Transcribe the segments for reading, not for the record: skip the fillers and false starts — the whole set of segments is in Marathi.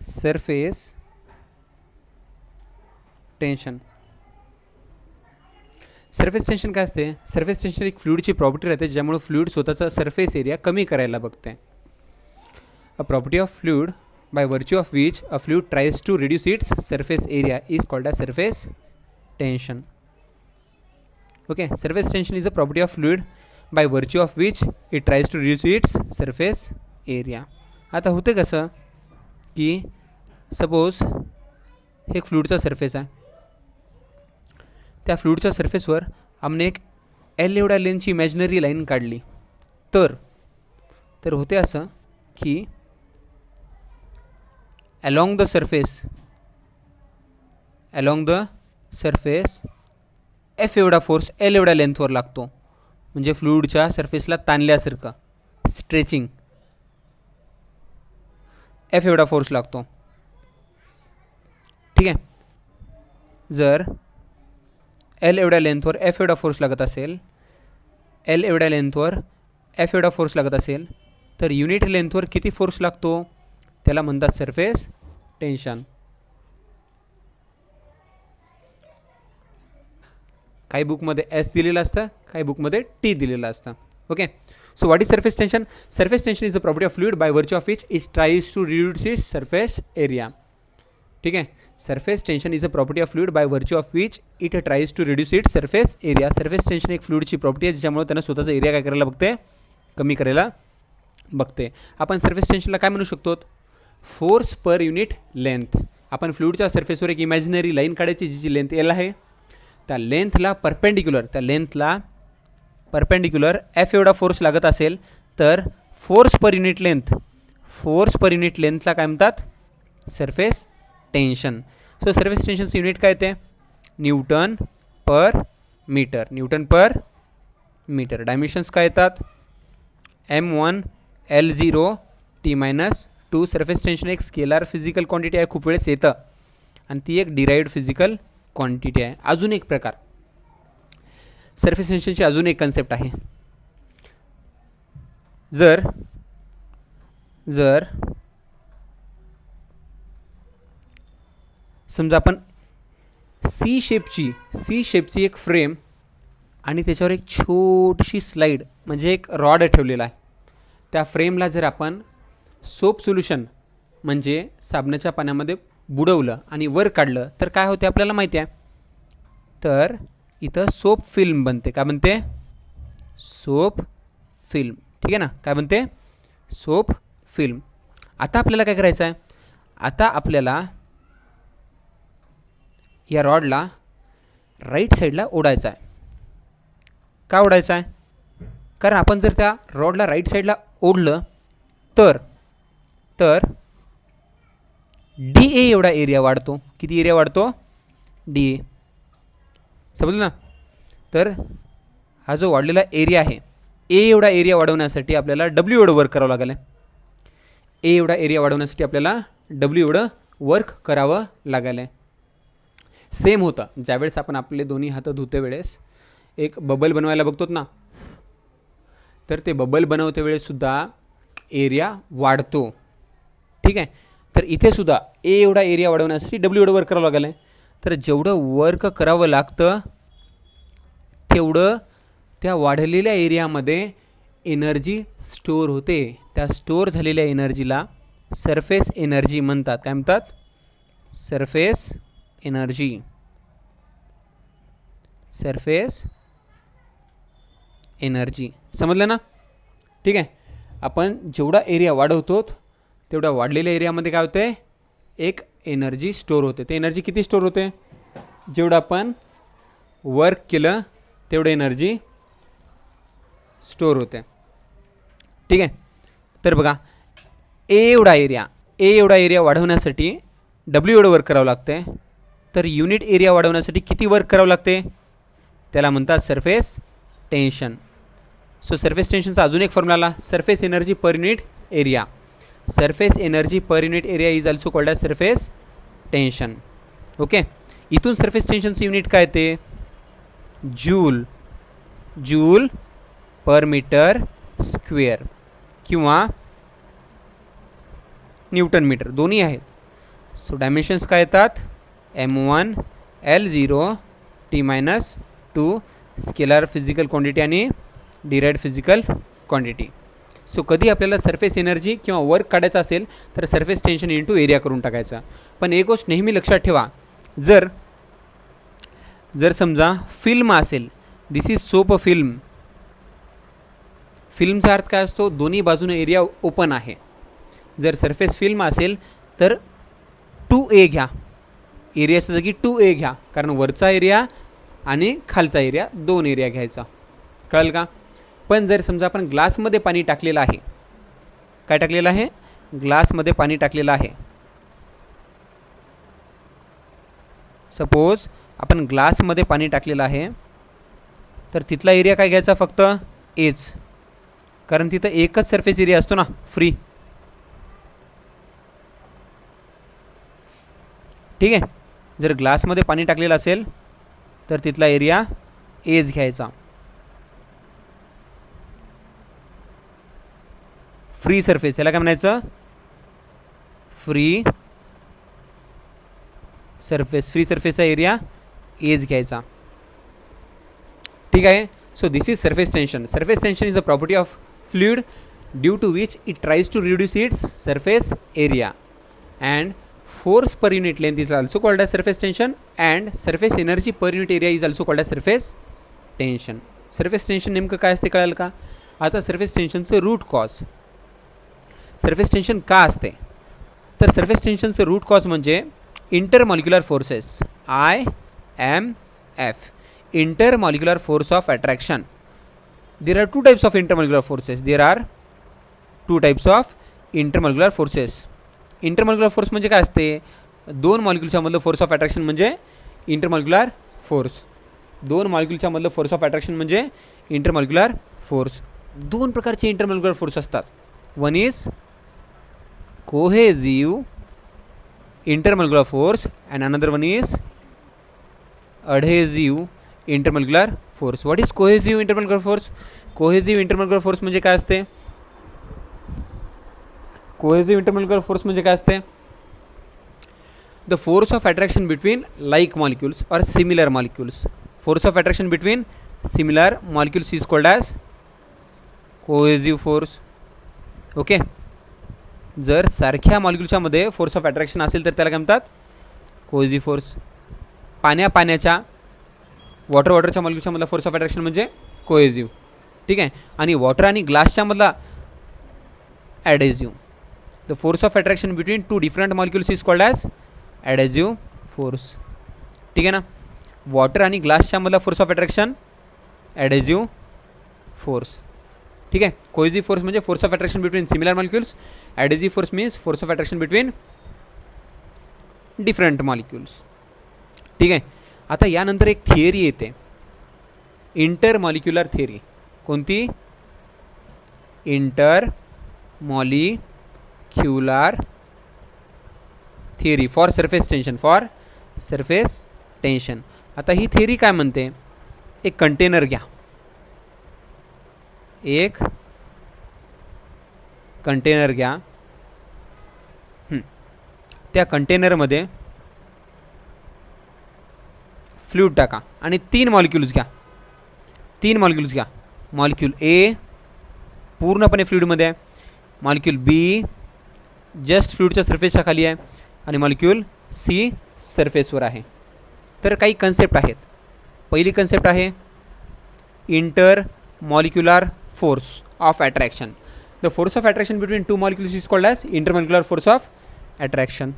Surface tension. सरफेस टेन्शन काय असते? सरफेस टेन्शन एक फ्लुइडची प्रॉपर्टी राहते ज्यामुळे फ्लुइड स्वतःचा सरफेस एरिया कमी करायला बघते. अ property of fluid by virtue of which a fluid tries to reduce its surface area is called as surface tension. Okay, surface tension is a property of fluid by virtue of which it tries to reduce its surface area. आता होते कसं की सपोज हे एक फ्लुइडचा सरफेस आहे. त्या फ्लुइडच्या सरफेसवर आम्ही एक एल एवढ्या लेनची इमॅजिनरी लाईन काढली तर होते असं की along the surface एफ एवढा फोर्स एल एवढ्या लेंथवर लागतो. म्हणजे फ्लुइडच्या सरफेसला ताणल्यासारखं स्ट्रेचिंग एफ एवढा फोर्स लागतो. ठीक आहे. जर एल एवढ्या लेंथवर एफ एवढा फोर्स लागत असेल, एल एवढ्या लेंथवर एफ एवढा फोर्स लागत असेल तर युनिट लेंथवर किती फोर्स लागतो त्याला म्हणतात सरफेस टेन्शन. काही बुकमध्ये एस दिलेलं असतं, काही बुकमध्ये टी दिलेलं असतं. Okay. So what is surface tension? Surface tension is a property of fluid by virtue of which it tries to reduce its surface area. ठीक आहे. Surface tension is a property of fluid by virtue of which it tries to reduce its surface area. Surface tension एक फ्लुइडची प्रॉपर्टी आहे ज्यामुळे त्यांना स्वतःचा एरिया काय करायला बघते, कमी करायला बघते. आपण सरफेस टेन्शनला काय म्हणू शकतो? Force per unit length. आपण फ्लुइडच्या सरफेसवर एक इमॅजिनरी लाईन काढायची जी लेंथ एल आहे, त्या लेंथला परपेंडिक्युलर एफ एवढा फोर्स लागत असेल तर फोर्स पर युनिट लेंथला काय म्हणतात? Surface tension. सो सरफेस टेन्शनचं युनिट काय येते? न्यूटन पर मीटर. डायमेन्शन्स काय येतात? M1 L0 T-2. Surface tension एक स्केलार फिजिकल क्वांटिटी आहे, खूप वेळेस येतं, आणि ती एक डिराइव्ड फिजिकल क्वांटिटी आहे. अजून एक प्रकार सरफेस टेन्शनची अजून एक कन्सेप्ट आहे. जर समजा आपण सी शेपची एक फ्रेम आणि त्याच्यावर एक छोटीशी स्लाइड म्हणजे एक रॉड ठेवलेला आहे. त्या फ्रेमला जर आपण सोप सोल्युशन म्हणजे साबणाच्या पाण्यामध्ये बुडवलं आणि वर काढलं तर काय होते आपल्याला माहिती आहे. तर इथं सोप फिल्म बनते. काय बनते? Soap film. ठीक आहे ना. काय बनते? Soap film. आता आपल्याला काय करायचं आहे? आता आपल्याला या रॉडला राईट साईडला ओढायचा आहे. का ओढायचा आहे? कारण आपण जर त्या रॉडला राईट साईडला ओढलं तर डी ए एवढा एरिया वाढतो. किती एरिया वाढतो? D A. समजलं ना. तर हा जो वाढलेला एरिया आहे, ए एवढा एरिया वाढवण्यासाठी आपल्याला डब्ल्यू एवढं वर्क करावं लागेल. ए एवढा एरिया वाढवण्यासाठी आपल्याला डब्ल्यू एवढं वर्क करावं लागेल. सेम होतं ज्यावेळेस आपण आपले दोन्ही हात धुते वेळेस एक बबल बनवायला बघतो ना, तर ते बबल बनवते वेळेससुद्धा एरिया वाढतो. ठीक आहे. तर इथे सुद्धा ए एवढा एरिया वाढवण्यासाठी डब्ल्यू एवढं वर्क करावं लागेल. तर जेवढं वर्क करावं लागतं तेवढं त्या वाढलेल्या एरियामध्ये एनर्जी स्टोअर होते. त्या स्टोअर झालेल्या एनर्जीला सरफेस एनर्जी म्हणतात. काय म्हणतात? Surface energy. समजलं ना. ठीक आहे. आपण जेवढा एरिया वाढवतो तेवढ्या वाढलेल्या एरियामध्ये काय होते? एक एनर्जी स्टोअर होते. ते एनर्जी किती स्टोअर होते? जेवढं आपण वर्क केलं तेवढं एनर्जी स्टोअर होते. ठीक आहे. तर बघा, ए एवढा एरिया वाढवण्यासाठी डब्ल्यू एवढं वर्क करावं लागते. तर युनिट एरिया वाढवण्यासाठी किती वर्क करावं लागते? त्याला म्हणतात सरफेस टेन्शन. सो सरफेस टेन्शनचा अजून एक फॉर्म्युला आला, surface energy per unit area. Surface energy per unit area is also called as surface tension. Okay. इथून सरफेस टेन्शनचं युनिट काय ते? जूल पर मीटर स्क्वेअर किंवा न्यूटन मीटर, दोन्ही आहेत. सो डायमेन्शन्स काय येतात M1 L0 T-2 scalar physical quantity आणि डिराइव्ड फिजिकल क्वांटिटी. सो कधी आपल्याला सरफेस एनर्जी किंवा वर्क काढायचं असेल तर सरफेस टेन्शन इंटू एरिया करून टाकायचा. पण एक गोष्ट नेहमी लक्षात ठेवा, जर समजा फिल्म असेल, दिस इज सोप फिल्म. फिल्मचा अर्थ काय असतो, दोन्ही बाजूने एरिया ओपन आहे. जर सरफेस फिल्म असेल तर 2A घ्या, एरियाच्या जागी 2A घ्या, कारण वरचा एरिया आणि खालचा एरिया 2 एरिया घ्यायचा. कळलं का? पण जर समजा आपण ग्लासमध्ये पाणी टाकलेलं आहे, काय टाकलेलं आहे, ग्लासमध्ये पाणी टाकलेलं आहे. सपोज आपण ग्लासमध्ये पाणी टाकलेलं आहे, तर तिथला एरिया काय घ्यायचा, फक्त एच, कारण तिथं एकच सरफेस एरिया असतो ना, फ्री. ठीक आहे. जर ग्लासमध्ये पाणी टाकलेलं असेल तर तिथला एरिया एज घ्यायचा. फ्री सरफेस, याला काय म्हणायचं, फ्री सरफेस. फ्री सरफेसचा एरिया एज घ्यायचा. ठीक आहे. So this is surface tension. Surface tension is a property of fluid due to which it tries to reduce its surface area, and force per unit length is also called as surface tension, and surface energy per unit area is also called as surface tension. surface tension नेमकं काय असते कळलं का? आता surface tensionचं रूट कॉज, surface tension का असते, तर surface tensionचं रूट कॉज म्हणजे intermolecular forces, IMF, intermolecular force of attraction. There are two types of intermolecular forces. There are two types of intermolecular forces. Intermolecular force म्हणजे काय असते, दोन मॉलिक्युलच्या मधलं फोर्स ऑफ अट्रॅक्शन म्हणजे इंटरमॉलिक्युलर फोर्स. दोन मॉलिक्युलच्या मधलं फोर्स ऑफ अट्रॅक्शन म्हणजे इंटरमॉलिक्युलर फोर्स. दोन प्रकारचे इंटरमॉलिक्युलर फोर्स असतात. One is cohesive intermolecular force and another one is adhesive intermolecular force. What is cohesive intermolecular force? Cohesive intermolecular force म्हणजे काय असते, कोहेसिव्ह इंटरमॉलिक्युलर फोर्स म्हणजे काय असते, the force of attraction between like molecules और similar molecules. Force of attraction between similar molecules is called as cohesive force. Okay. जर सारख्या मॉलिक्युलच्या मध्ये फोर्स ऑफ अट्रॅक्शन असेल तर त्याला काय म्हणतात, कोहेसिव्ह फोर्स. पाण्याच्या वॉटरच्या मॉलिक्युलच्या मधला फोर्स ऑफ अट्रॅक्शन म्हणजे कोहेसिव्ह. ठीक आहे. आणि वॉटर आणि ग्लासच्या मधला ॲडेसिव्ह. The force of attraction between two different molecules is called as adhesive force. ठीक आहे ना. वॉटर आणि ग्लासच्या मधला force of attraction adhesive force. ठीक आहे. कोहेसिव्ह फोर्स म्हणजे force of attraction between similar molecules. Adhesive force means force of attraction between different molecules. ठीक आहे. आता यानंतर एक थिअरी येते, इंटरमॉलिक्युलर थिअरी. कोणती? Intermolecular theory for surface tension. For surface tension. आता ही थिअरी काय म्हणते, एक कंटेनर घ्या, एक कंटेनर घ्या. त्या कंटेनरमध्ये फ्लूइड टाका आणि तीन मॉलिक्युल्स घ्या. मॉलिक्यूल ए पूर्णपणे फ्लुइडमध्ये आहे, मॉलिक्यूल बी जस्ट फ्लुइडच्या सरफेसच्या खाली आहे आणि मॉलिक्यूल सी सरफेसवर आहे. तर काही कन्सेप्ट आहेत. पहिली कन्सेप्ट आहे inter molecular force of attraction. The force of attraction between two molecules is called as intermolecular force of attraction.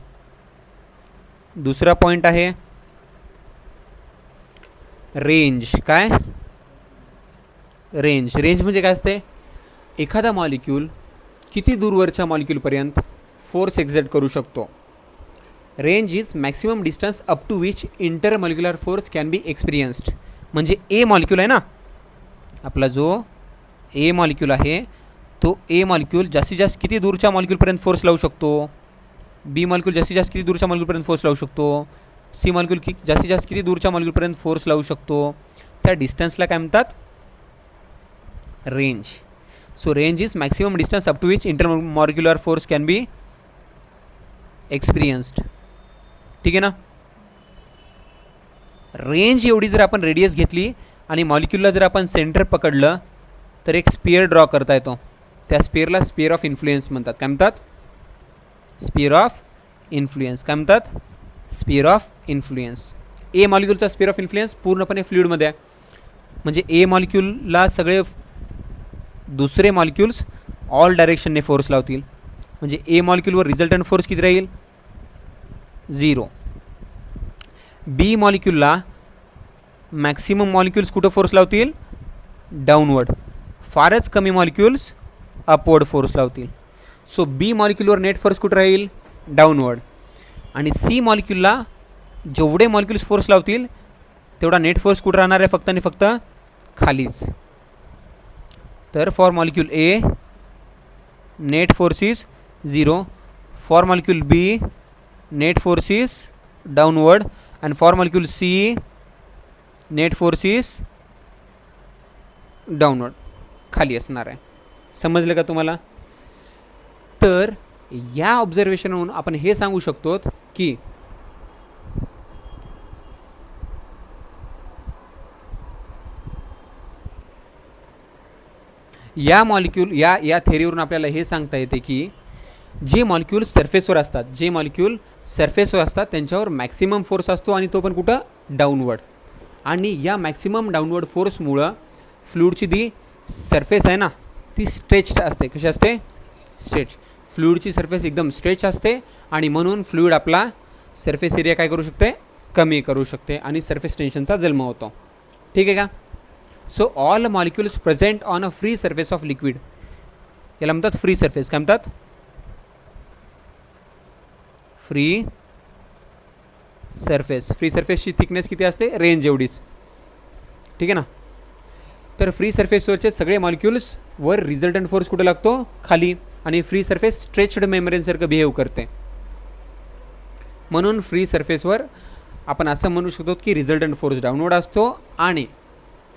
दुसरा पॉईंट आहे रेंज. काय रेंज? रेंज म्हणजे काय असते, एखादा मॉलिक्यूल किती दूरवरच्या मॉलिक्यूलपर्यंत फोर्स एक्झर्ट करू शकतो. Range is maximum distance up to which intermolecular force can be experienced. म्हणजे ए मॉलिक्यूल आहे ना, आपला जो ए मॉलिक्यूल आहे तो ए मॉलिक्यूल जास्तीत जास्त किती दूरच्या मॉलिक्यूलपर्यंत फोर्स लावू शकतो, बी मॉलिक्यूल जास्तीत जास्त किती दूरच्या मॉलिक्यूलपर्यंत फोर्स लावू शकतो, सी मॉलिक्यूल जास्तीत जास्त किती दूरच्या मॉलिक्यूलपर्यंत फोर्स लावू शकतो, त्या डिस्टन्सला काय म्हणतात, range. So range is maximum distance up to which intermolecular force can be experienced. ठीक आहे ना. रेंज एवढी जर आपण रेडियस घेतली आणि मॉलिक्यूलला जर आपण सेंटर पकडलं तर एक स्पियर ड्रॉ करता येतो. त्या स्पियरला स्पियर ऑफ इन्फ्लुएन्स म्हणतात. काय म्हणतात? Sphere of influence. काय म्हणतात? Sphere of influence. ए मॉलिक्यूलचा स्पियर ऑफ इन्फ्लुएन्स पूर्णपणे फ्लुइडमध्ये आहे. म्हणजे ए मॉलिक्यूलला सगळे दुसरे मॉलिक्यूल्स ऑल डायरेक्शनने फोर्स लावतील. म्हणजे ए मॉलिक्यूलवर रिझल्टंट फोर्स किती राहील? 0. बी मॉलिक्यूलला मॅक्सिमम मॉलिक्यूल्स कुठं फोर्स लावतील? डाऊनवर्ड. फारच कमी मॉलिक्यूल्स अपवर्ड फोर्स लावतील. सो बी मॉलिक्यूलवर नेट फोर्स कुठं राहील? डाऊनवर्ड. आणि सी मॉलिक्यूलला जेवढे मॉलिक्यूल्स फोर्स लावतील तेवढा नेट फोर्स कुठं राहणार आहे? फक्त आणि फक्त खालीच. तर for molecule A net force is 0. For molecule B net force is downward. and for molecule C net force is downward, खाली असणार आहे. समजलं का तुम्हाला? तर या ऑब्झर्वेशनवरून आपण हे सांगू शकतो की या मॉलिक्यूल या थेअरीवरून आपल्याला हे सांगता येते की जे मॉलिक्यूल सरफेसवर असतात त्यांच्यावर मॅक्सिमम फोर्स असतो आणि तो पण कुठं? डाऊनवर्ड. आणि या मॅक्सिमम डाऊनवर्ड फोर्समुळं फ्लुइडची जी सरफेस आहे ना ती स्ट्रेच्ड असते. कशी असते? स्ट्रेच. फ्लुइडची सरफेस एकदम स्ट्रेच असते आणि म्हणून फ्लुइड आपला सरफेस एरिया काय करू शकते? कमी करू शकते आणि सरफेस टेन्शनचा जन्म होतो. ठीक आहे का? So all molecules present on a free surface of liquid याला म्हणतात फ्री सरफेस. काय म्हणतात? Free surface. फ्री सरफेसची थिकनेस किती असते? रेंज एवढीच. ठीक आहे ना. तर फ्री सरफेसवरचे सगळे मॉलिक्यूल्स वर रिझल्टंट फोर्स कुठे लागतो? खाली. आणि फ्री सरफेस स्ट्रेच्ड मेम्ब्रेनसारखं बिहेव करते. म्हणून फ्री सरफेसवर आपण असं म्हणू शकतो की रिझल्टंट फोर्स डाऊनवर्ड असतो आणि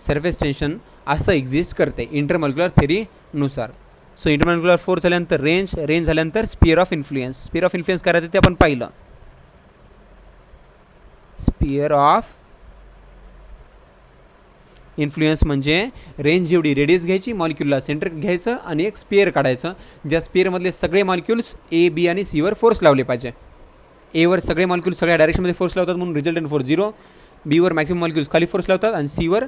सरफेस टेन्शन असं एक्झिस्ट करते इंटरमॉलिक्युलर थेअरीनुसार. सो इंटरमॉलिक्युलर फोर्स झाल्यानंतर रेंज झाल्यानंतर sphere of influence. Sphere of influence काय राहते ते आपण पाहिलं. स्पियर ऑफ इन्फ्लुएन्स म्हणजे रेंज एवढी रेडियस घ्यायची, मॉलिक्यूलला सेंटर घ्यायचं आणि एक स्पियर काढायचं ज्या स्पियरमधले सगळे मॉलिक्यूल्स ए बी आणि सीवर फोर्स लावले पाहिजे. एवर सगळे मॉलिक्यूल सगळ्या डायरेक्शनमध्ये फोर्स लावतात म्हणून resultant force 0. Beaver maximum molecules खाली फोर्स लावतात आणि सीवर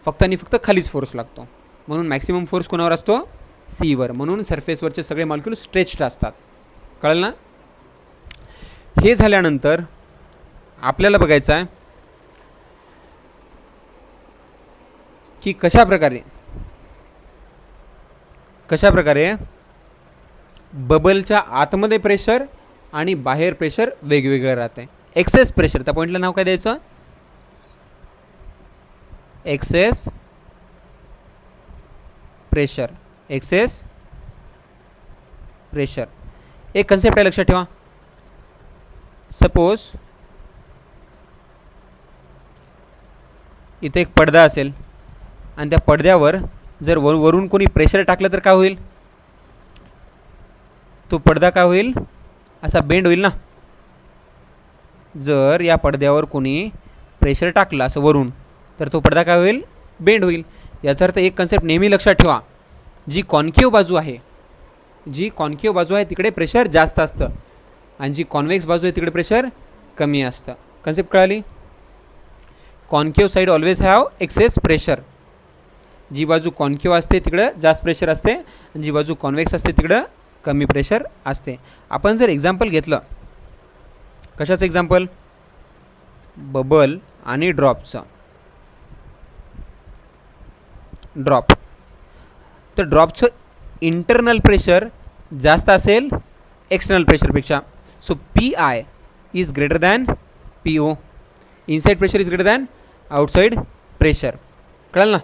फक्त आणि फक्त खालीच फोर्स लागतो. म्हणून मॅक्सिमम फोर्स कोणावर असतो? सीवर. म्हणून सरफेसवरचे सगळे मॉलिक्यूल स्ट्रेच्ड असतात. कळलं ना? हे झाल्यानंतर आपल्याला बघायचं आहे की कशा प्रकारे बबलच्या आतमध्ये प्रेशर आणि बाहेर प्रेशर वेगवेगळं राहते. एक्सेस प्रेशर, त्या पॉईंटला नाव काय द्यायचं? Excess pressure. एक्सेस प्रेशर एक कन्सेप्ट आहे, लक्षात ठेवा. सपोज इथे एक पडदा असेल आणि त्या पडद्यावर जर वरून कोणी प्रेशर टाकलं तर काय होईल? तो पडदा काय होईल? असा बेंड होईल ना. जर या पडद्यावर कोणी प्रेशर टाकलं असं वरून तर तो पडदा काय होईल? बेंड होईल. याचा अर्थ एक कन्सेप्ट नेहमी लक्षात ठेवा, जी कॉन्केव्ह बाजू आहे तिकडे प्रेशर जास्त असतं आणि जी कॉन्व्हेक्स बाजू आहे तिकडे प्रेशर कमी असतं. कन्सेप्ट कळाली? Concave side always have excess pressure. जी बाजू कॉन्केव्ह असते तिकडं जास्त प्रेशर असते आणि जी बाजू कॉन्व्हेक्स असते तिकडं कमी प्रेशर असते. आपण जर एक्झाम्पल घेतलं, कशाचं एक्झाम्पल? बबल आणि ड्रॉपचं. ड्रॉप, तर ड्रॉपचं इंटरनल प्रेशर जास्त असेल एक्सटर्नल प्रेशरपेक्षा. So P I is greater than P O. Inside pressure is greater than outside pressure. कळलं ना?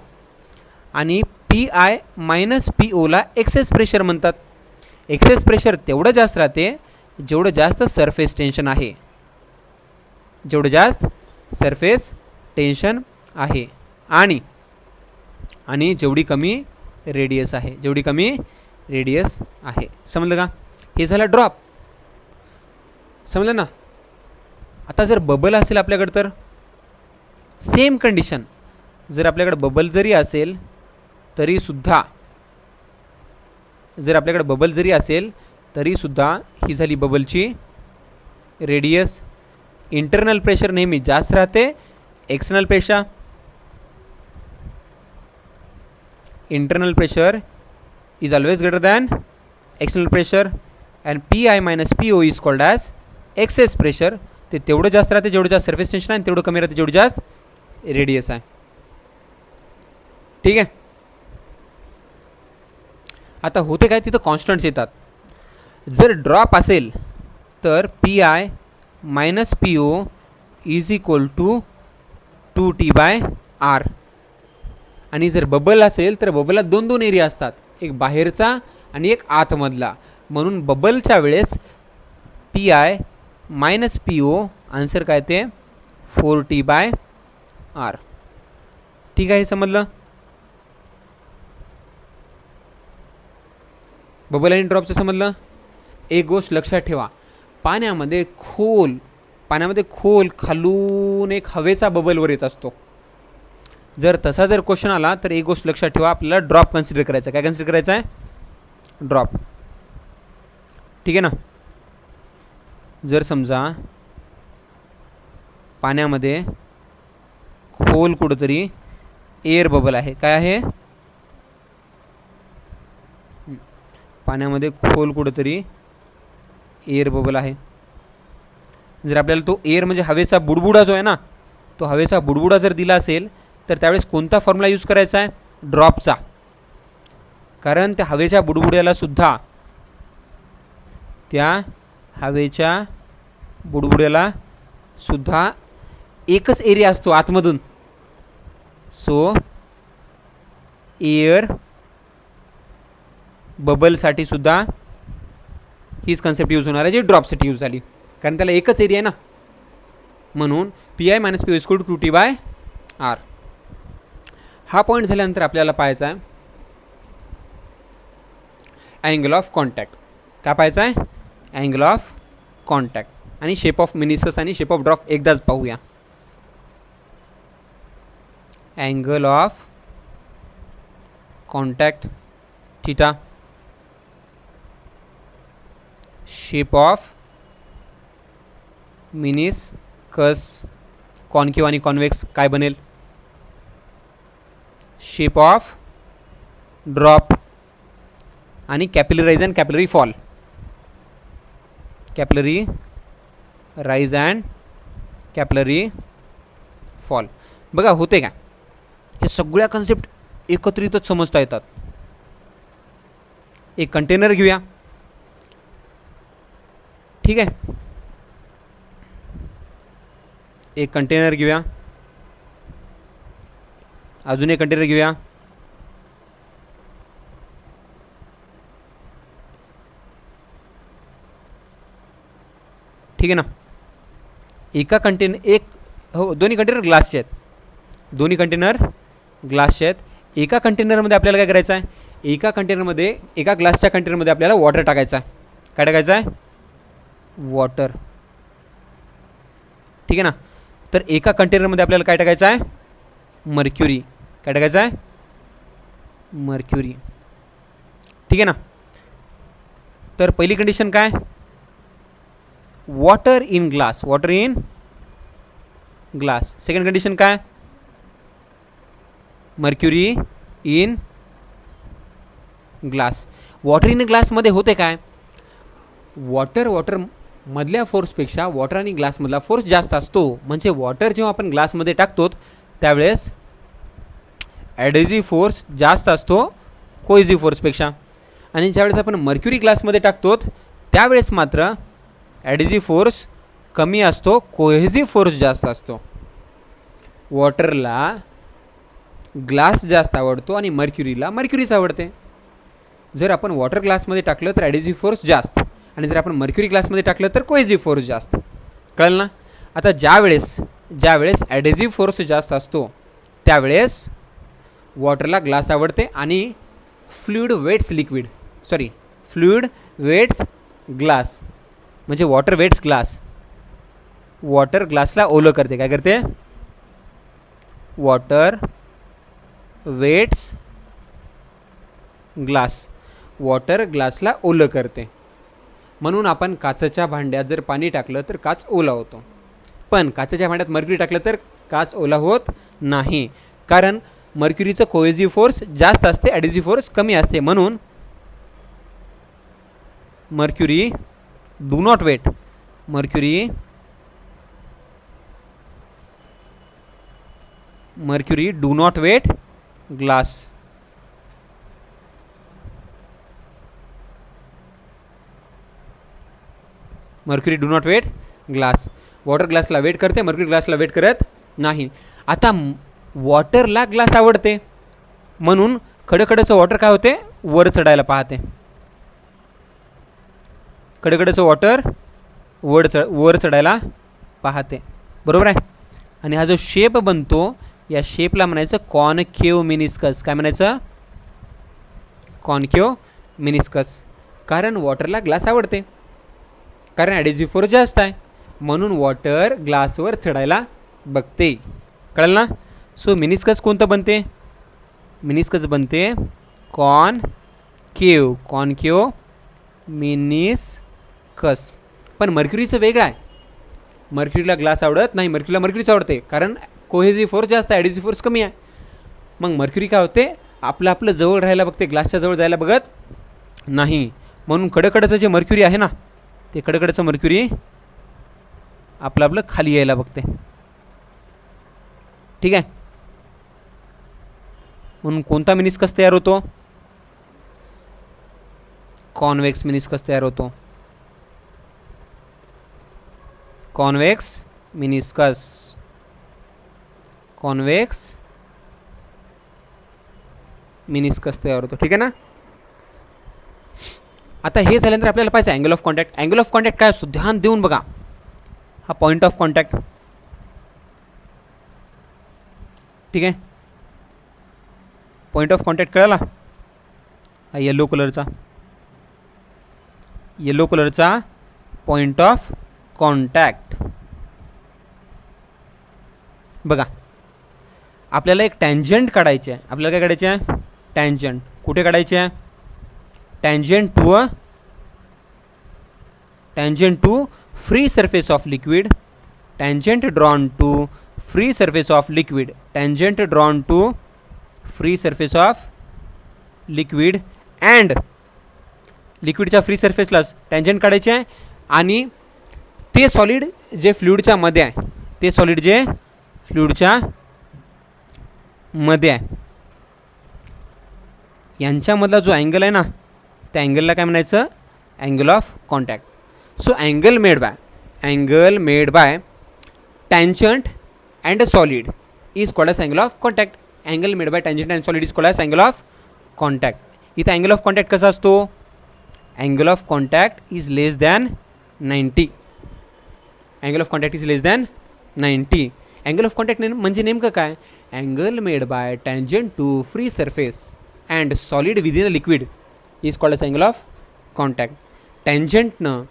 आणि पी आय मायनस पी ओला एक्सेस प्रेशर म्हणतात. एक्सेस प्रेशर तेवढं जास्त राहते जेवढं जास्त सरफेस टेन्शन आहे. आणि जेवढी कमी रेडियस आहे. समजलं का? हे झालं ड्रॉप. समजलं ना? आता जर बबल असेल आपल्याकडे तर सेम कंडिशन, जर आपल्याकडे बबल जरी असेल तरीसुद्धा ही झाली बबलची रेडियस. इंटरनल प्रेशर नेहमी जास्त राहते एक्सटर्नल पेक्षा. Internal pressure is always greater than external pressure and PI minus PO is called as excess pressure. ते तेवढं जास्त राहते जेवढं जास्त सरफेस टेन्शन आहे, आणि तेवढं कमी राहते जेवढं जास्त रेडियस आहे. ठीक आहे. आता होते काय, तिथं कॉन्स्टंट्स येतात. जर ड्रॉप असेल तर PI minus PO is equal to 2T/R. आणि जर बबल असेल तर बबलला दोन दोन एरिया असतात, एक बाहेरचा आणि एक आतमधला. म्हणून बबलच्या वेळेस PI मायनस PO आन्सर काय ते 4T/R. ठीक आहे, समजलं. बबल आणि ड्रॉपचं समजलं. एक गोष्ट लक्षात ठेवा, पाण्यामध्ये खोल खालून एक हवेचा बबल वर येत असतो. जर तसा जर क्वेश्चन आला तर एक गोष्ट लक्षात ठेवा, आपल्याला ड्रॉप कन्सिडर करायचा. काय कन्सिडर करायचं आहे? ड्रॉप. ठीक आहे ना. जर समजा पाण्यामध्ये खोल कुठंतरी एअर बबल आहे, काय आहे? पाण्यामध्ये खोल कुठंतरी एअर बबल आहे. जर आपल्याला तो एअर म्हणजे हवेचा बुडबुडा जो आहे ना, तो हवेचा बुडबुडा जर दिला असेल तर त्यावेळेस कोणता फॉर्म्युला यूज करायचा आहे? ड्रॉपचा. कारण त्या हवेच्या बुडबुड्याला सुद्धा एकच एरिया असतो आतमधून. सो एअर बबलसाठी सुद्धा हीच कन्सेप्ट यूज होणार आहे जी ड्रॉपसाठी यूज झाली, कारण त्याला एकच एरिया आहे ना. म्हणून PI minus PO is equal to 2T/R. हा पॉईंट झाल्यानंतर आपल्याला पाहायचा आहे अँगल ऑफ कॉन्टॅक्ट. काय पाहायचं आहे? Angle of contact. आणि शेप ऑफ मिनिस्कस आणि शेप ऑफ ड्रॉप एकदाच पाहूया. Angle of contact theta, shape of meniscus concave आणि कॉन्वेक्स काय बनेल? शेप ऑफ ड्रॉप आणि capillary rise and capillary fall. Capillary rise and capillary fall. बघा होते का, हे सगळ्या कन्सेप्ट एकत्रितच समजता येतात. एक कंटेनर घेऊया. ठीक आहे, एक कंटेनर घेऊया. अजून एक कंटेनर घेऊया. ठीक आहे ना. एका कंटेनर दोन्ही कंटेनर ग्लासचे आहेत. एका कंटेनरमध्ये आपल्याला काय करायचं आहे? एका ग्लासच्या कंटेनरमध्ये आपल्याला वॉटर टाकायचं आहे. काय टाकायचं आहे? वॉटर. ठीक आहे ना. तर एका कंटेनरमध्ये आपल्याला काय टाकायचं आहे? मर्क्युरी. काय टाकायचं आहे? मर्क्युरी. ठीक आहे ना. तर पहिली कंडिशन काय? Water in glass. Second condition काय? Mercury in glass. Water in ग्लासमध्ये होते काय? वॉटर मधल्या फोर्सपेक्षा वॉटर आणि ग्लासमधला फोर्स जास्त असतो. म्हणजे वॉटर जेव्हा आपण ग्लासमध्ये टाकतो त्यावेळेस ॲडेझिव्ह फोर्स जास्त असतो कोहेझिव्ह फोर्सपेक्षा. आणि ज्यावेळेस आपण मर्क्युरी ग्लासमध्ये टाकतो त्यावेळेस मात्र ॲडेझिव्ह फोर्स कमी असतो, कोहेझिव्ह फोर्स जास्त असतो. वॉटरला ग्लास जास्त आवडतो आणि मर्क्युरीला मर्क्युरीच आवडते. जर आपण वॉटर ग्लासमध्ये टाकलं तर ॲडेझिव्ह फोर्स जास्त, आणि जर आपण मर्क्युरी ग्लासमध्ये टाकलं तर कोहेझिव्ह फोर्स जास्त. कळलं ना. आता ज्यावेळेस ॲडेझिव्ह फोर्स जास्त असतो त्यावेळेस वॉटरला ग्लास आवडते आणि फ्लुइड वेट्स ग्लास, म्हणजे वॉटर वेट्स ग्लास. वॉटर ग्लासला ओलं करते. काय करते? Water wets glass. वॉटर ग्लासला ओलं करते. म्हणून आपण काचेच्या भांड्यात जर पाणी टाकलं तर काच ओला होतो, पण काचेच्या भांड्यात मर्क्युरी टाकलं तर काच ओला होत नाही, कारण मर्क्युरीचं कोहेसिव्ह फोर्स जास्त असते, ॲडेसिव्ह फोर्स कमी असते. म्हणून mercury do not wet. Mercury do not wet glass. Mercury do not wet glass. Water ग्लासला वेट करते, मर्क्युरी ग्लासला वेट करत नाही. आता वॉटरला ग्लास आवडते, म्हणून खडखडचं वॉटर काय होते? वर चढायला पाहते. खडखडचं वॉटर वर चढायला पाहते. बरोबर आहे. आणि हा जो शेप बनतो, या शेपला म्हणायचं कॉनकेव मिनिस्कस. काय म्हणायचं? Concave meniscus. कारण वॉटरला ग्लास आवडते, कारण ॲडेसिव्ह फोर्स जास्त आहे, म्हणून वॉटर ग्लासवर चढायला बघते. कळलं ना? सो मिनिस्कस कोणतं बनते? मिनिस्कस बनते कॉनकेव मिनिस्कस. पण मर्क्युरीचं वेगळं आहे. मर्क्युरीला ग्लास आवडत नाही, मर्क्युरीच आवडते, कारण कोहेसिव्ह फोर्स जास्त आहे, ॲडेसिव्ह फोर्स कमी आहे. मग मर्क्युरी काय होते? आपलं जवळ राहायला बघते, ग्लासच्या जवळ जायला बघत नाही. म्हणून खडखडचं जे मर्क्युरी आहे ना, ते खडखडचं मर्क्युरी आपलं खाली यायला बघते. ठीक आहे. म्हणून कोणता मिनिस्कस तयार होतो? कॉन्वेक्स मिनिस्कस तयार होतो. Convex meniscus. कॉन्वेक्स मिनिस्कस तयार होतो. ठीक आहे ना? आता हे झाल्यानंतर आपल्याला पाहिजे angle of contact. Angle of contact काय असतो? ध्यान देऊन बघा. हा पॉईंट ऑफ कॉन्टॅक्ट. ठीक आहे. पॉईंट ऑफ कॉन्टॅक्ट कळाला? हा येलो कलरचा पॉईंट ऑफ कॉन्टॅक्ट. बघा, आपल्याला एक टँजंट काढायचे आहे. आपल्याला काय काढायचे आहे? टँजंट. कुठे काढायचे आहे? Tangent to free surface of liquid. Tangent drawn to free surface of liquid. Tangent drawn to free surface of liquid. And लिक्विडच्या फ्री सरफेसलाच टँजंट काढायचे आहे. आणि ते सॉलिड जे फ्लुइडच्या मध्ये आहे, ते सॉलिड जे फ्लुइडच्या मध्ये आहे, यांच्यामधला जो अँगल आहे ना, त्या अँगलला काय म्हणायचं? Angle of contact. So angle made by tangent and solid is called as angle of contact. Angle made by tangent and solid is called as angle of contact. इथं अँगल ऑफ कॉन्टॅक्ट कसा असतो? Angle of contact is less than 90. Angle of contact is less than 90. Angle of contact म्हणजे नेमकं काय? Angle made by tangent to free surface and solid within a liquid is called as angle of contact. टँजंटनं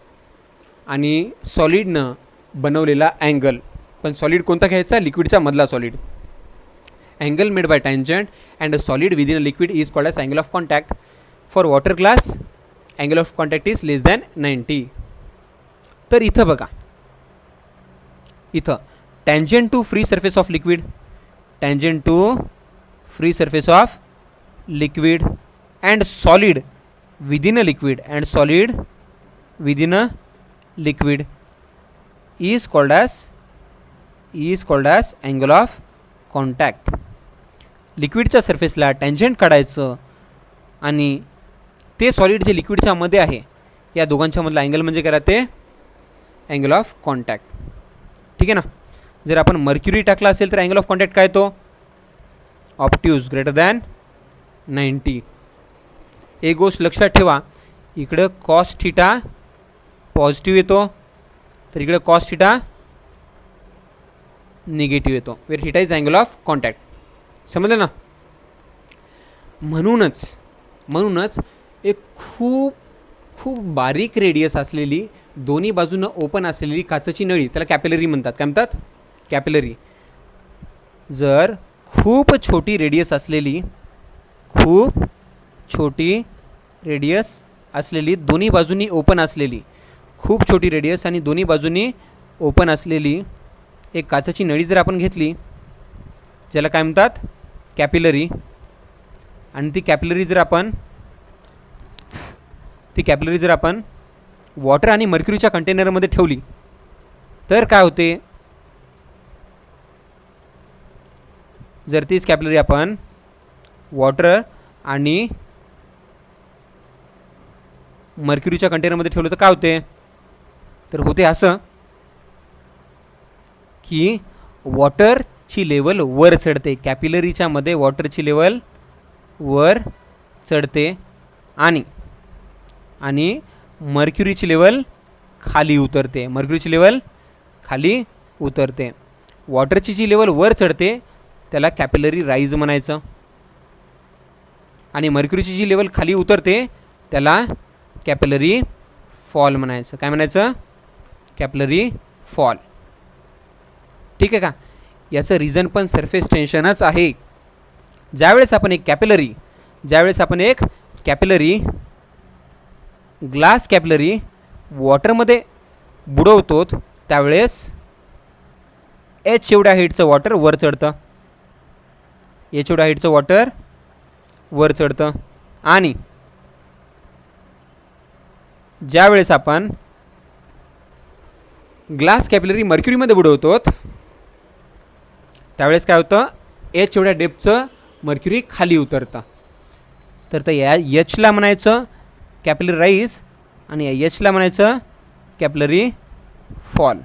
आणि सॉलिडनं बनवलेला अँगल. पण सॉलिड कोणता घ्यायचा? लिक्विडच्या मधला solid. Angle made by tangent and solid within a liquid is called as angle of contact. For water glass angle of contact is less than 90. तर इथं बघा, इथं tangent to free surface of liquid, tangent to free surface of liquid and solid within a liquid, and solid within a liquid is called as angle of contact. लिक्विडच्या सरफेसला टँजंट काढायचं आणि ते सॉलिड जे लिक्विडच्या मध्ये आहे, या दोघांच्या मधला अँगल म्हणजे काय राहते? Angle of contact. ठीक आहे ना? जर आपण मर्क्युरी टाकला असेल तर अँगल ऑफ कॉन्टॅक्ट काय येतो? Obtuse greater than 90. एक गोष्ट लक्षात ठेवा, इकडं कॉस थीटा पॉझिटिव्ह येतो, तर इकडे कॉस थीटा निगेटिव्ह येतो. Where theta is angle of contact. समजलं ना? म्हणूनच एक खूप बारीक रेडियस असलेली दोन्ही बाजूनं ओपन असलेली काचेची नळी त्याला कॅपिलरी म्हणतात. काय म्हणतात? कॅपिलरी. जर खूप छोटी रेडियस असलेली दोन्ही बाजूंनी ओपन असलेली खूप छोटी रेडियस आणि दोन्ही बाजूंनी ओपन असलेली एक काचेची नळी जर आपण घेतली, ज्याला काय म्हणतात? कॅपिलरी. आणि ती कॅपिलरी जर आपण वॉटर आणि मर्क्युरीच्या कंटेनरमध्ये ठेवली तर काय होते? जर तीच कॅपिलरी आपण वॉटर आणि मर्क्युरीच्या कंटेनरमध्ये ठेवलं तर काय होते? तर होते असं की वॉटरची लेवल वर चढते. कॅपिलरीच्या मध्ये वॉटरची लेवल वर चढते आणि मर्क्युरीची लेवल खाली उतरते. वॉटरची जी लेवल वर चढते त्याला कॅपिलरी राईज म्हणायचं आणि मर्क्युरीची जी लेवल खाली उतरते त्याला कॅपिलरी फॉल म्हणायचं. काय म्हणायचं? Capillary fall. ठीक आहे का? याचं रिझन पण सरफेस टेन्शनच आहे. ज्यावेळेस आपण एक कॅपिलरी ग्लास कॅपिलरी वॉटरमध्ये बुडवतो त्यावेळेस एच एवढ्या हाईटचं वॉटर वर चढतं. आणि ज्यावेळेस आपण ग्लास कॅपिलरी मर्क्युरीमध्ये बुडवतो त्यावेळेस काय होतं? एच एवढ्या डेप्थचं मर्क्युरी खाली उतरतं. तर या एचला म्हणायचं कॅपिलरी राईज आणि या एचला म्हणायचं capillary fall.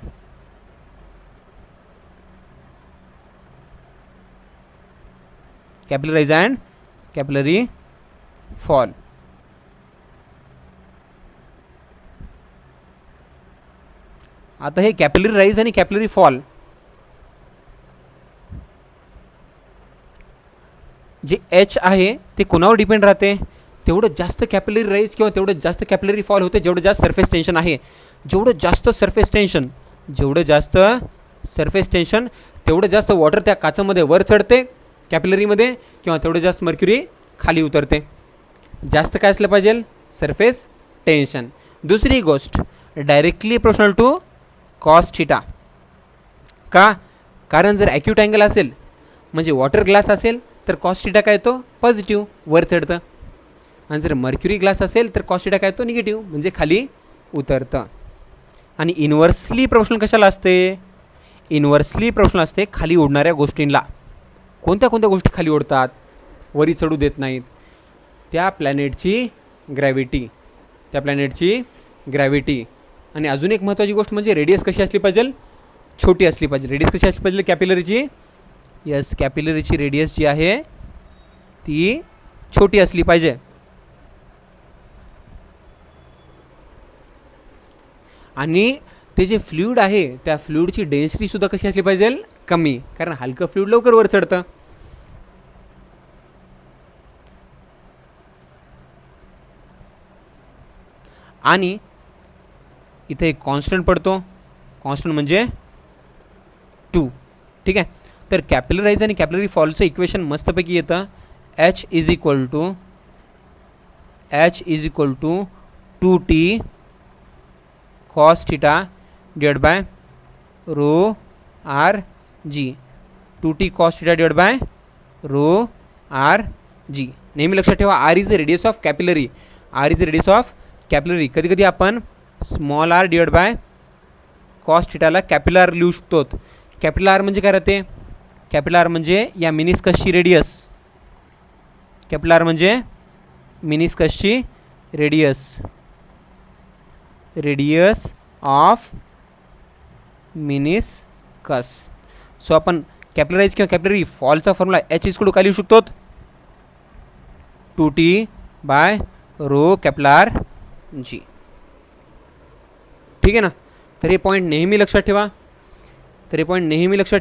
Capillary rise and capillary fall. आता हे कॅपिलरी राईज आणि कॅपिलरी फॉल जे एच आहे ते कोणावर डिपेंड राहते? तेवढं जास्त कॅपिलरी राईज किंवा तेवढं जास्त कॅपिलरी फॉल होते जेवढं जास्त सरफेस टेन्शन आहे. जेवढं जास्त सरफेस टेन्शन तेवढं जास्त वॉटर त्या काचेमध्ये वर चढते कॅपिलरीमध्ये किंवा तेवढं जास्त मर्क्युरी खाली उतरते. जास्त काय असलं पाहिजे? Surface tension. दुसरी गोष्ट directly proportional to cos theta. का? कारण जर ॲक्यूट अँगल असेल म्हणजे वॉटर ग्लास असेल तर कॉस थिटा काय येतो? पॉझिटिव्ह, वर चढतं. आणि जर मर्क्युरी ग्लास असेल तर कॉस थिटा काय येतो? निगेटिव्ह, म्हणजे खाली उतरतं. आणि इन्व्हर्सली प्रोपोर्शनल कशाला असते? इन्व्हर्सली प्रोपोर्शनल असते खाली उडणाऱ्या गोष्टींना. कोणत्या गोष्टी खाली उडतात, वरी चढू देत नाहीत? त्या प्लॅनेटची ग्रॅव्हिटी. आणि अजून एक महत्त्वाची गोष्ट म्हणजे रेडियस कशी असली पाहिजे? छोटी असली पाहिजे. रेडियस कशी असली पाहिजे कॅपिलरीची? यस, कॅपिलरीची रेडियस जी आहे ती छोटी असली पाहिजे. आणि ते जे फ्लुइड आहे त्या फ्लुइडची डेन्सिटीसुद्धा कशी असली पाहिजे? कमी. कारण हलकं फ्लुइड लवकर वर चढतं. आणि इथे एक कॉन्स्टंट पडतो. कॉन्स्टंट म्हणजे 2. ठीक आहे. तर कॅपिलरी राईज आणि कॅपिलरी फॉलचं इक्वेशन मस्तपैकी येतं. H is equal to 2t cos theta divide by rho R G. 2t cos theta divide by rho R G. नेहमी लक्षात ठेवा, R is the radius of capillary. कधी कधी आपण small R divide by cos थिटाला कॅपिलर लिहू शकतो. कॅपिलर म्हणजे काय राहते? कॅपिलर म्हणजे या मिनिस्कसची रेडियस ऑफ मिनिस्कस. सो आपण कॅपिलराइज किंवा कॅपिलरी फॉलचा फॉर्म्युला एच इज काय लिहू शकतो? 2t बाय रो कॅपिलर जी. ठीक आहे ना? तर हे पॉईंट नेहमी लक्षात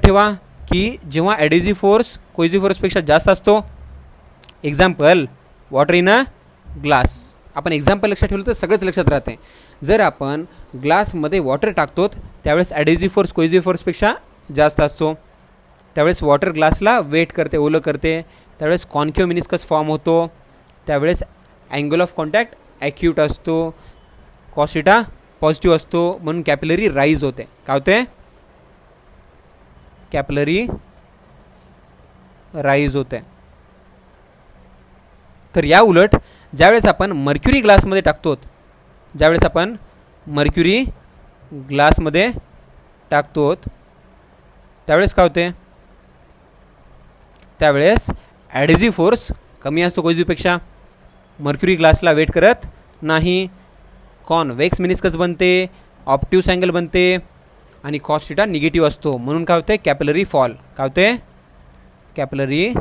ठेवा की जेव्हा ॲडेसिव्ह फोर्स कोहेसिव्ह फोर्सपेक्षा जास्त असतो, example water in a glass, आपण एक्झाम्पल लक्षात ठेवलं तर सगळंच लक्षात राहते. जर आपण ग्लासमध्ये वॉटर टाकतो त्यावेळेस ॲडेझिव्ह फोर्स कोहेझिव्ह फोर्सपेक्षा जास्त असतो. त्यावेळेस वॉटर ग्लासला वेट करते, ओलं करते. त्यावेळेस कॉन्केव्ह मिनिस्कस फॉर्म होतो. त्यावेळेस अँगल ऑफ कॉन्टॅक्ट ॲक्यूट असतो. कॉस थिटा पॉझिटिव्ह असतो, म्हणून कॅपिलरी राईज होते. काय होते? कॅपिलरी राईज होते. तर या उलट ज्यावेळेस आपण मर्क्युरी ग्लासमध्ये टाकतो, ज्यावेळेस आपण मर्क्युरी ग्लासमध्ये टाकतो त्यावेळेस काय होते? त्यावेळेस ॲडेझिव्ह फोर्स कमी असतो कोहेझिव्हपेक्षा. मर्क्युरी ग्लासला वेट करत नाही. कॉन्वेक्स मिनिस्कस बनते, ऑप्टिव्स अँगल बनते आणि कॉस थिटा निगेटिव्ह असतो, म्हणून काय होते? Capillary fall. काय होते? Capillary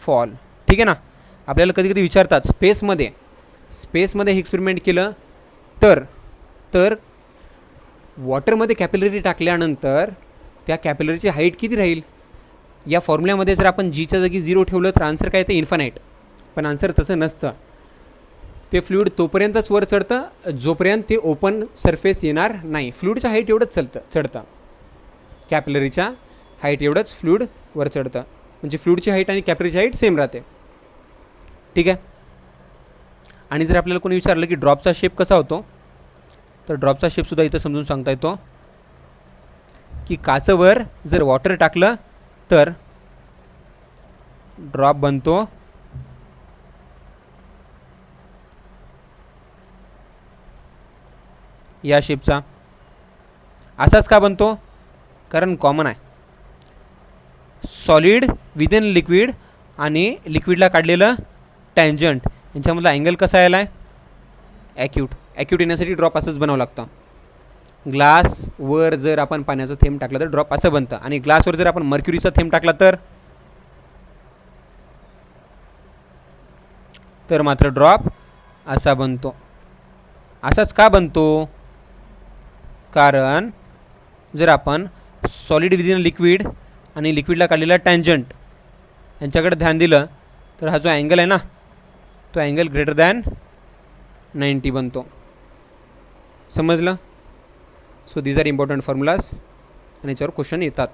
fall. ठीक आहे ना. आपल्याला कधी कधी विचारतात स्पेसमध्ये हे एक्सपेरिमेंट केलं तर वॉटरमध्ये कॅपिलरी टाकल्यानंतर त्या कॅपिलरीची हाईट किती राहील? या फॉर्म्युल्यामध्ये जर आपण जीच्या जागी 0 ठेवलं तर आन्सर काय येतं? इन्फानाईट. पण आन्सर तसं नसतं. ते फ्लुईड तोपर्यंतच वर चढतं जोपर्यंत ते ओपन सरफेस येणार नाही. फ्लुईडच्या हाईट एवढंच चढतं. कॅपिलरीच्या हाईट एवढंच फ्लुईड वर चढतं. म्हणजे फ्लुईडची हाईट आणि कॅपिलरीची हाईट सेम राहते. ठीक आहे. आणि जर आपल्याला कोणी विचारलं की ड्रॉपचा शेप कसा होतो, तर ड्रॉपचा शेपसुद्धा इथं समजून सांगता येतो की काचवर जर वॉटर टाकलं तर ड्रॉप बनतो या शेपचा. असाच का बनतो? कारण कॉमन आहे. सॉलिड विदिन लिक्विड आणि लिक्विडला काढलेलं टँजंट यांच्यामधला अँगल कसा यायला आहे? ॲक्यूट. ॲक्यूट येण्यासाठी ड्रॉप असंच बनावं लागतं. ग्लासवर जर आपण पाण्याचा थेंब टाकला तर ड्रॉप असं बनतं, आणि ग्लासवर जर आपण मर्क्युरीचा थेंब टाकला तर मात्र ड्रॉप असा बनतो. असाच का बनतो? कारण जर आपण सॉलिड विदिन लिक्विड आणि लिक्विडला काढलेला टँजंट यांच्याकडे ध्यान दिलं तर हा जो अँगल आहे ना, तो अँगल ग्रेटर दॅन 90 बनतो. समजलं? So these are important formulas आणि याच्यावर क्वेश्चन येतात.